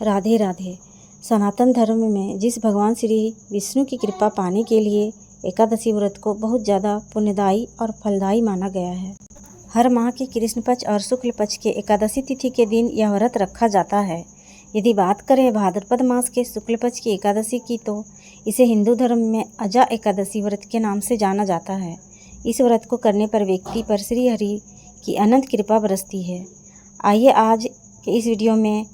राधे राधे। सनातन धर्म में जिस भगवान श्री विष्णु की कृपा पाने के लिए एकादशी व्रत को बहुत ज़्यादा पुण्यदायी और फलदायी माना गया है। हर माह के कृष्ण पक्ष और शुक्ल पक्ष के एकादशी तिथि के दिन यह व्रत रखा जाता है। यदि बात करें भाद्रपद मास के शुक्ल पक्ष की एकादशी की तो इसे हिंदू धर्म में अजा एकादशी व्रत के नाम से जाना जाता है। इस व्रत को करने पर व्यक्ति पर श्री हरि की अनंत कृपा बरसती है। आइए आज के इस वीडियो में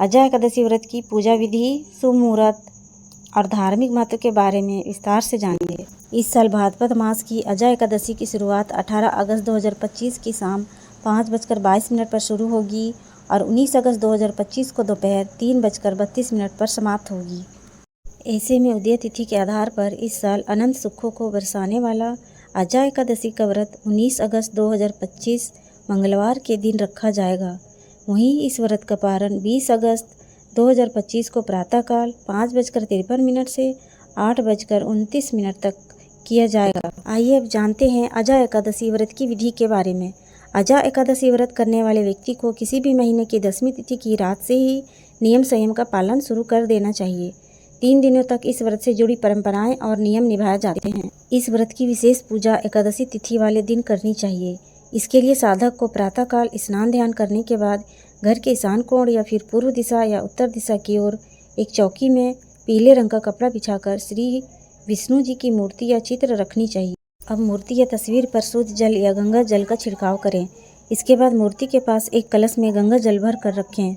अजा एकादशी व्रत की पूजा विधि, शुभ मुहूर्त और धार्मिक महत्व के बारे में विस्तार से जानेंगे। इस साल भाद्रपद मास की अजा एकादशी की शुरुआत 18 अगस्त 2025 की शाम 5:22 पर शुरू होगी और 19 अगस्त 2025 को दोपहर 3:32 पर समाप्त होगी। ऐसे में उदय तिथि के आधार पर इस साल अनंत सुखों को बरसाने वाला अजा एकादशी का व्रत 19 अगस्त 2025 मंगलवार के दिन रखा जाएगा। वहीं इस व्रत का पारण 20 अगस्त 2025 को प्रातःकाल 5:53 से 8:29 तक किया जाएगा। आइए अब जानते हैं अजा एकादशी व्रत की विधि के बारे में। अजा एकादशी व्रत करने वाले व्यक्ति को किसी भी महीने की 10वीं तिथि की रात से ही नियम संयम का पालन शुरू कर देना चाहिए। 3 दिनों तक इस व्रत से जुड़ी परंपराएं और नियम निभाए जाते हैं। इस व्रत की विशेष पूजा एकादशी तिथि वाले दिन करनी चाहिए। इसके लिए साधक को प्रातःकाल स्नान ध्यान करने के बाद घर के ईशान कोण या फिर पूर्व दिशा या उत्तर दिशा की ओर एक चौकी में पीले रंग का कपड़ा बिछाकर श्री विष्णु जी की मूर्ति या चित्र रखनी चाहिए। अब मूर्ति या तस्वीर पर शुद्ध जल या गंगा जल का छिड़काव करें। इसके बाद मूर्ति के पास एक कलश में गंगा जल भर कर रखें।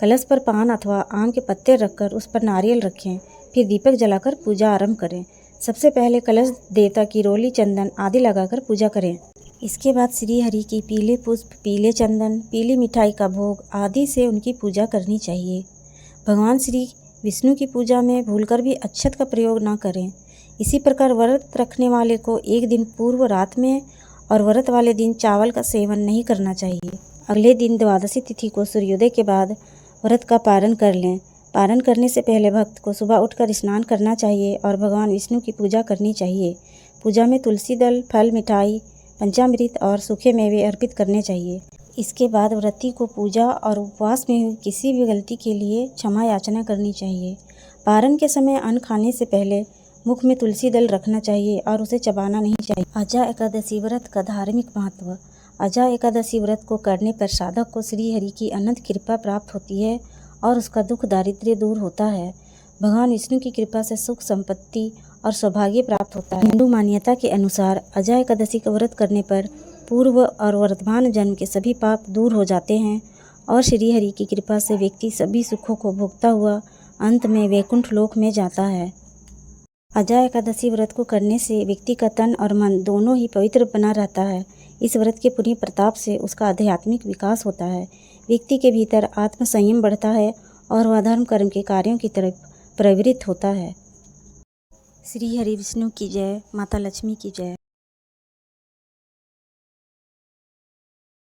कलश पर पान अथवा आम के पत्ते रखकर उस पर नारियल रखें। फिर दीपक जलाकर पूजा आरंभ करें। सबसे पहले कलश देवता की रोली, चंदन आदि लगाकर पूजा करें। इसके बाद श्री हरि की पीले पुष्प, पीले चंदन, पीली मिठाई का भोग आदि से उनकी पूजा करनी चाहिए। भगवान श्री विष्णु की पूजा में भूलकर भी अक्षत का प्रयोग न करें। इसी प्रकार व्रत रखने वाले को एक दिन पूर्व रात में और व्रत वाले दिन चावल का सेवन नहीं करना चाहिए। अगले दिन द्वादशी तिथि को सूर्योदय के बाद व्रत का पारण कर लें। पारण करने से पहले भक्त को सुबह उठकर स्नान करना चाहिए और भगवान विष्णु की पूजा करनी चाहिए। पूजा में तुलसी दल, फल, मिठाई, पंचामृत और सूखे मेवे अर्पित करने चाहिए। इसके बाद व्रती को पूजा और उपवास में हुई किसी भी गलती के लिए क्षमा याचना करनी चाहिए। पारण के समय अन्न खाने से पहले मुख में तुलसी दल रखना चाहिए और उसे चबाना नहीं चाहिए। अजा एकादशी व्रत का धार्मिक महत्व। अजा एकादशी व्रत को करने पर साधक को श्री हरि की अनंत कृपा प्राप्त होती है और उसका दुख दारिद्र्य दूर होता है। भगवान विष्णु की कृपा से सुख, संपत्ति और सौभाग्य प्राप्त होता है। हिंदू मान्यता के अनुसार अजा एकादशी का व्रत करने पर पूर्व और वर्तमान जन्म के सभी पाप दूर हो जाते हैं और श्री हरि की कृपा से व्यक्ति सभी सुखों को भोगता हुआ अंत में वैकुंठ लोक में जाता है। अजा एकादशी व्रत को करने से व्यक्ति का तन और मन दोनों ही पवित्र बना रहता है। इस व्रत के पुण्य प्रताप से उसका आध्यात्मिक विकास होता है। व्यक्ति के भीतर आत्म संयम बढ़ता है और वह धर्म कर्म के कार्यों की तरफ प्रवृत्त होता है। श्री हरि विष्णु की जय। माता लक्ष्मी की जय।